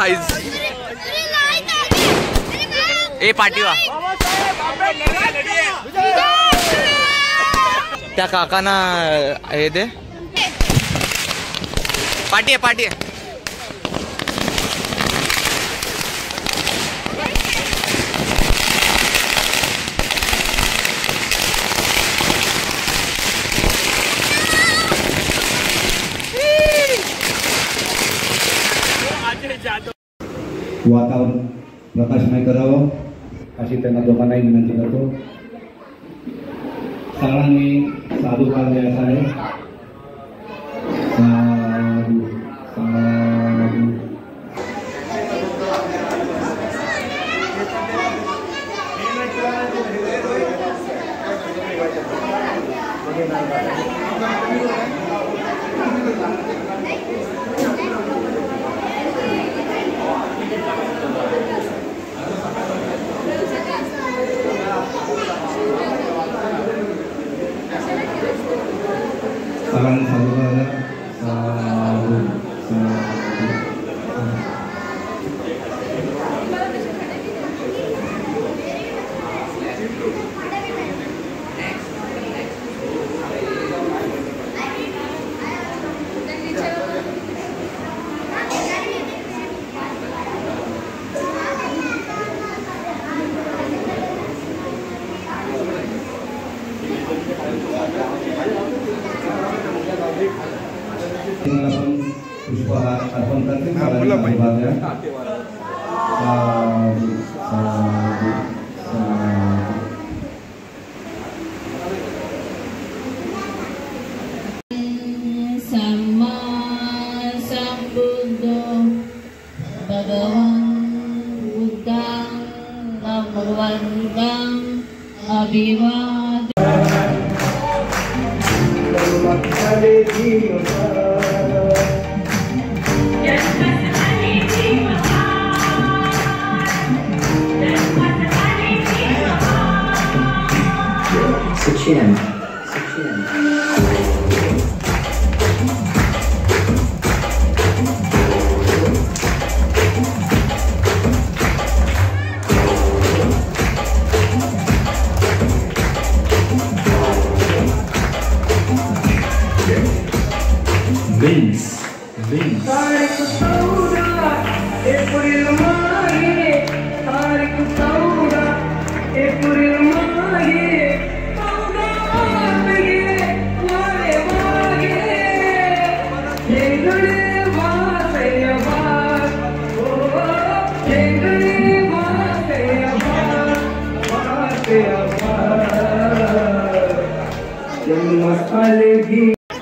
Guys ए party वा त्या काकांना हे दे पार्टी आहे वातावरण प्रकाशमय करावं अशी त्यांना दोघांनाही विनंती करतो. सगळ्यांनी साधुकाळ द्यायचा आहे. साधू साधू सगळ्यांनी साधुकाळ द्या. साधू पुष्पहार अर्पण करते. सम्मा सम्बुद्धो भगवान् बुद्धं भगवन्तं अभिवादयामि. Sekian. Wings.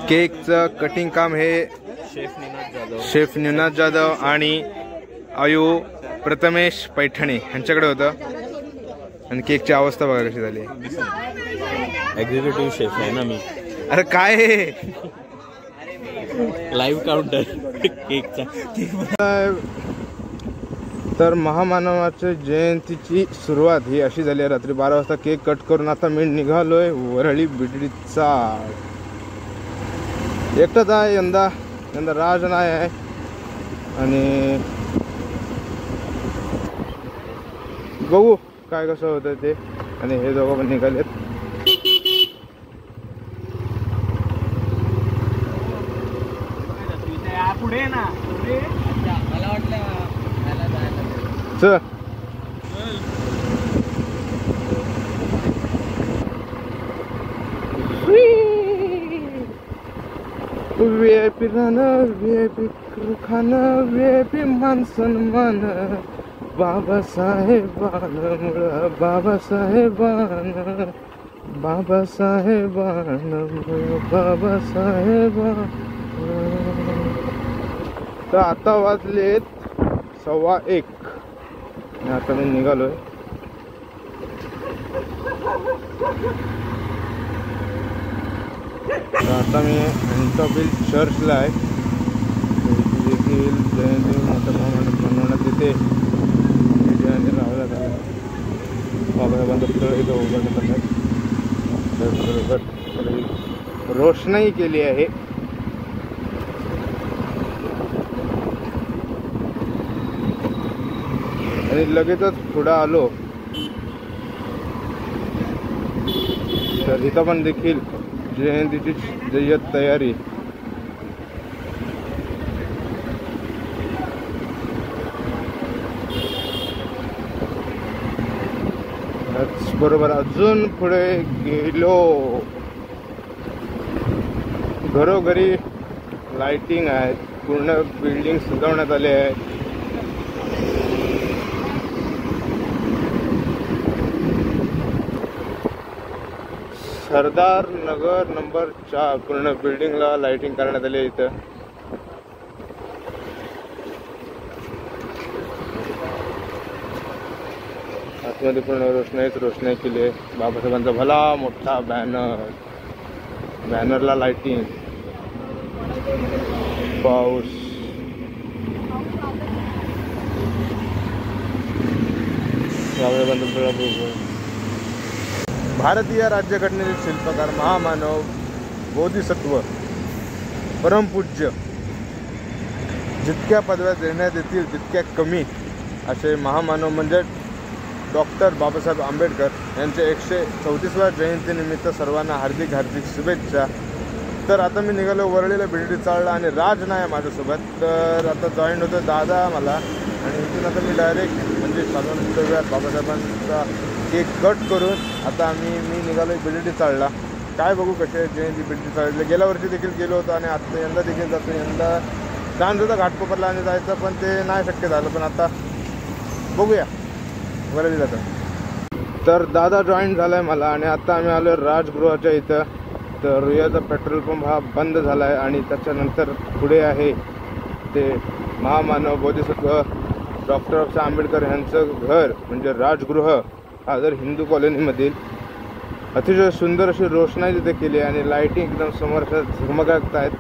केकचं कटिंग काम हे शेफ निनाद जाधव आणि आयु प्रथमेश पैठणे यांच्याकडे होतं. आणि केकची अवस्था बघा कशी झाली. एक्झिक्युटिव्ह शेफ आहे ना मी. अरे काय लाईव्ह काउंटर केकचा. तर महामानवाच्या जयंतीची सुरुवात ही अशी झाली आहे. रात्री 12 वाजता केक कट करून आता मी निघालोय वरळी बिडडीचा. एकटाच आहे यंदा राज नाही आहे. आणि बघू काय कसं होतं ते. आणि हे दोघं पण निघालेत. पुढे ना मला वाटलं चल VIP राहणं VIP खाणं VIP मान सन्मान बाबासाहेबांमुळं बाबासाहेबांमुळं बाबासाहेबांमुळं. तर आता वाजलेत 1:15 आणि आता मी निघालोय. आता मी अँटॉबिल चर्चला आहे. देखील जयंती मोठ्या प्रमाणात बनवण्यात येते. जयंती राहायला झालं बाबासाहेबांचं पुतळं इथं उभारण्यात आलं. रोषणाई केली आहे. आणि लगेचच पुढं आलो तर इथं पण देखील जयंतीची जय्यत तयारी. बरोबर अजून पुढे गेलो, घरोघरी लाइटिंग आहे, पूर्ण बिल्डिंग सजवण्यात आले आहे. सरदार नगर नंबर 4 पूर्ण बिल्डिंगला लाइटिंग करण्यात आली आहे. इथं आतमध्ये पूर्ण रोषणाई केली आहे. बाबासाहेबांचा भला मोठा बॅनरला लाइटिंग. पाऊस भारतीय राज्यघटनेचे शिल्पकार महामानव बोधिसत्व परमपूज्य. जितक्या पदव्या देण्यात येतील तितक्या कमी असे महामानव म्हणजे डॉक्टर बाबासाहेब आंबेडकर यांच्या 134व्या जयंतीनिमित्त सर्वांना हार्दिक शुभेच्छा. तर आता मी निघालो वरळीला बिल्डी चाळला आणि राज नाही माझ्यासोबत. तर आता जॉईन होतो दादा मला आणि इथून आता मी डायरेक्ट म्हणजे स्वातंत्र्यवीर बाबासाहेबांचा केक कट करून आता मी निघालो बिल्डी चाळला. काय बघू कसे जयंती बिल्डी चाळले. गेल्या वर्षी देखील गेलो होतो आणि आता यंदा देखील जातो. यंदा चान्स होता घाटकोपरला आणि जायचं पण ते नाही शक्य झालं. पण आता बघूया वरळी जातं. तर दादा जॉईन झाला आहे मला आणि आता आम्ही आलो राजगृहाच्या इथं. तर रुयाचा पेट्रोल पंप हा बंद झाला आहे आणि त्याच्यानंतर पुढे आहे ते महामानव बोधिसत्व डॉक्टर बाबासाहेब आंबेडकर यांचं घर म्हणजे राजगृह. हा जर हिंदू कॉलनीमधील अतिशय सुंदर अशी रोषणाई तिथे केली आहे आणि लाईटिंग एकदम समोर झगमगत आहेत.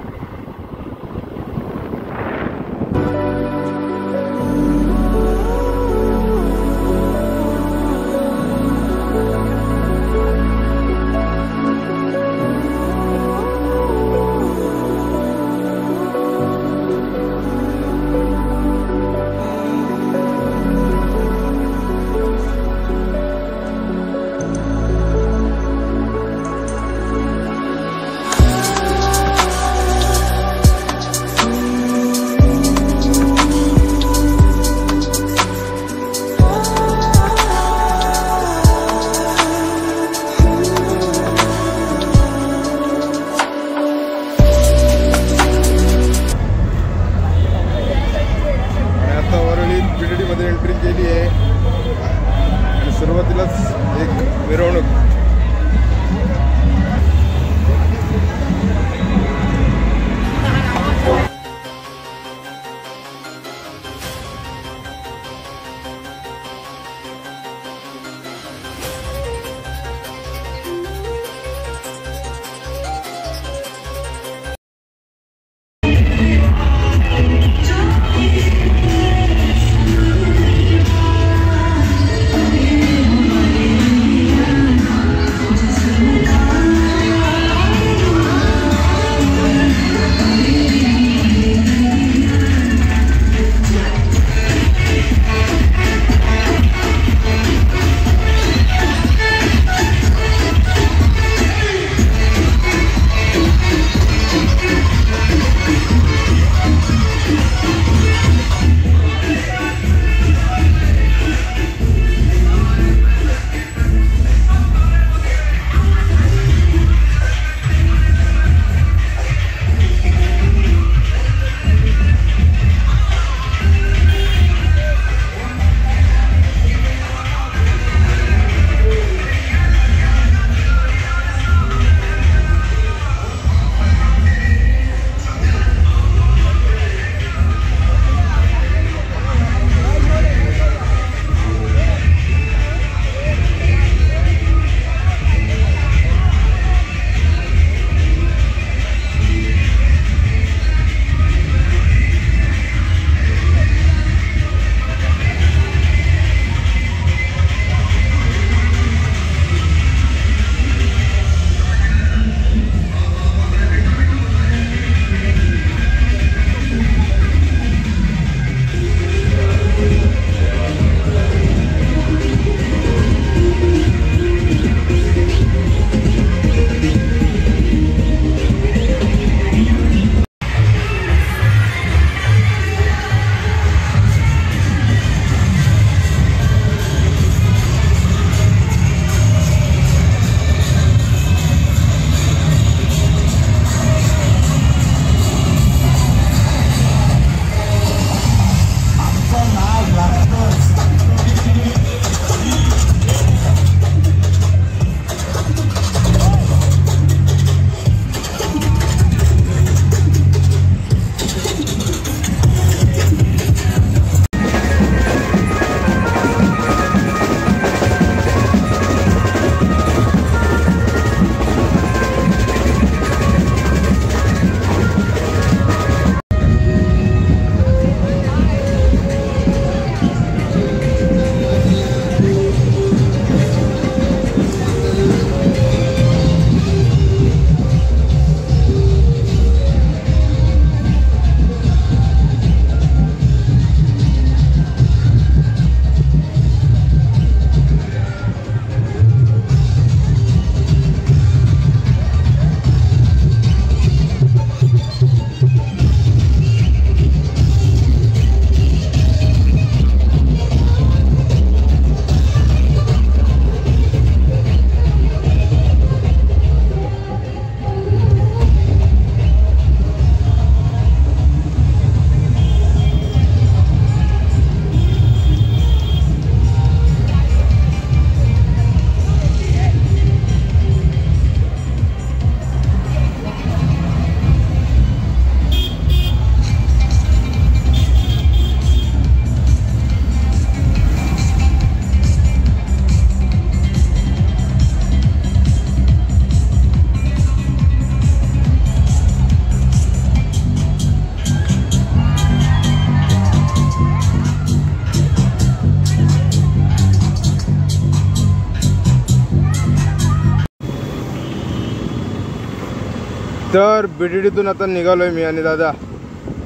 तर BDDतून आता निघालोय मी आणि दादा.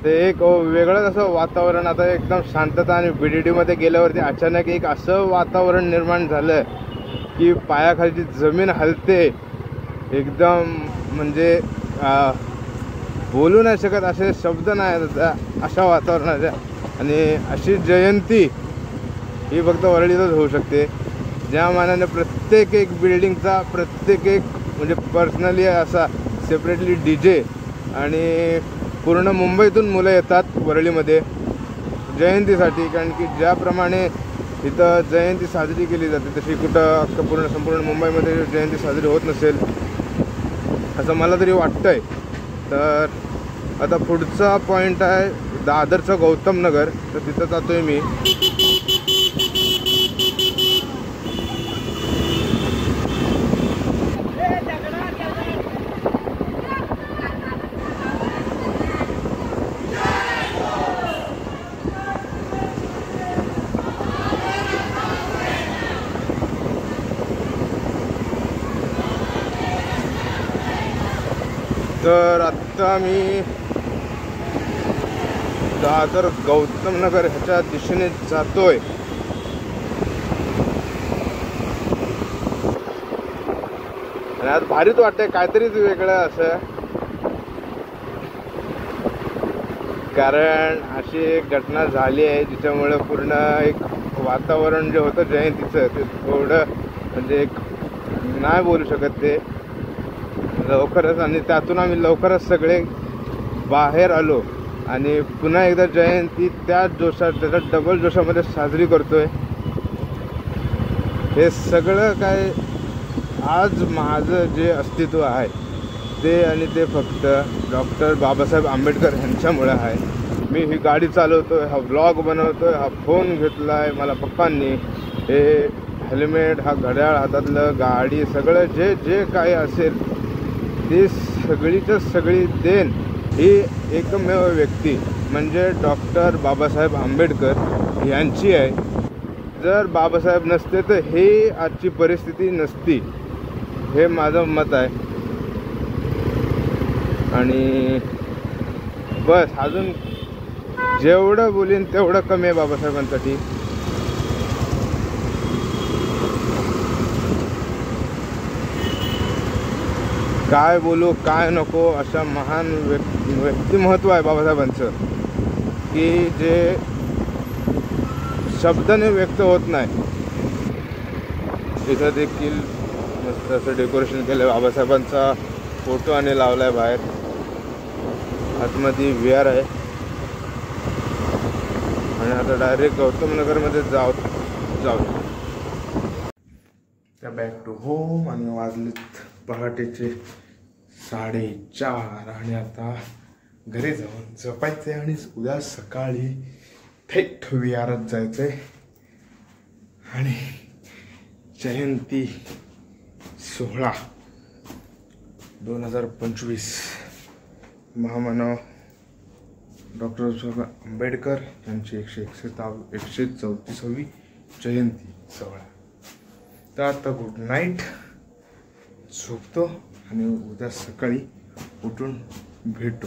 ते एक वेगळंच असं वातावरण, आता एकदम शांतता. आणि BDDमध्ये गेल्यावरती अचानक एक असं वातावरण निर्माण झालं की पायाखालची जमीन हलते एकदम. म्हणजे बोलू नाही शकत, असे शब्द नाही अशा वातावरणाच्या. आणि अशी जयंती ही फक्त वरळीतच होऊ शकते, ज्या मानाने प्रत्येक एक बिल्डिंगचा प्रत्येक एक म्हणजे पर्सनली असा सेपरेटली DJ आणि पूर्ण मुंबईतून मुलं येतात वरळीमध्ये जयंतीसाठी. कारण की ज्याप्रमाणे इथं जयंती साजरी केली जाते तशी कुठं संपूर्ण मुंबईमध्ये जयंती साजरी होत नसेल असं मला तरी वाटतंय. तर आता पुढचा पॉईंट आहे दादरचं गौतम नगर. तर तिथं जातोय मी. तर आत्ता मी दादर गौतम नगर ह्याच्या दिशेने जातोय. आणि आज भारीच वाटतंय, काहीतरीच वेगळं असं. कारण अशी एक घटना झाली आहे जिच्यामुळे पूर्ण एक वातावरण जे होतं जयंतीचं ते थोडं म्हणजे एक नाही बोलू शकत ते लवकरच. आणि त्यातून आम्ही लवकरच सगळे बाहेर आलो आणि पुन्हा एकदा जयंती त्याच जोशात त्याच्या डबल जोशामध्ये साजरी करतोय. हे सगळं काय आज माझं जे अस्तित्व आहे ते आणि ते फक्त डॉक्टर बाबासाहेब आंबेडकर यांच्यामुळे आहे. मी ही गाडी चालवतोय, हा व्लॉग बनवतोय, हा फोन घेतला आहे मला पप्पांनी, हे हेल्मेट, हा घड्याळ हातातलं, गाडी, सगळं जे जे काही असेल ती सगळीच्या सगळी देण ही एकमेव व्यक्ती म्हणजे डॉक्टर बाबासाहेब आंबेडकर यांची आहे. जर बाबासाहेब नसते तर ही आजची परिस्थिती नसती, हे माझं मत आहे. आणि बस अजून जेवढं बोलीन तेवढं कमी आहे बाबासाहेबांसाठी. काय बोलू काय नको अशा महान व्यक्तिमत्व आहे बाबासाहेबांचं की जे शब्दाने व्यक्त होत नाही. इथं देखील मस्त असं डेकोरेशन केलं, बाबासाहेबांचा फोटो आणि लावलाय बाहेर. आतमध्ये VR आहे. आणि आता डायरेक्ट गौतम नगरमध्ये जाऊ. त्या बॅक टू होम. आणि वाजलेत पहाटेचे 4:30 आणि आता घरी जाऊन झोपायचं आहे आणि उद्या सकाळी थेट विहारात जायचं आहे. आणि जयंती सोहळा 2025 महामानव डॉक्टर बाबासाहेब आंबेडकर यांची 134वी जयंती सोहळा. तर आता गुड नाईट, झोपतो आणि उद्या सकाळी उठून भेटू.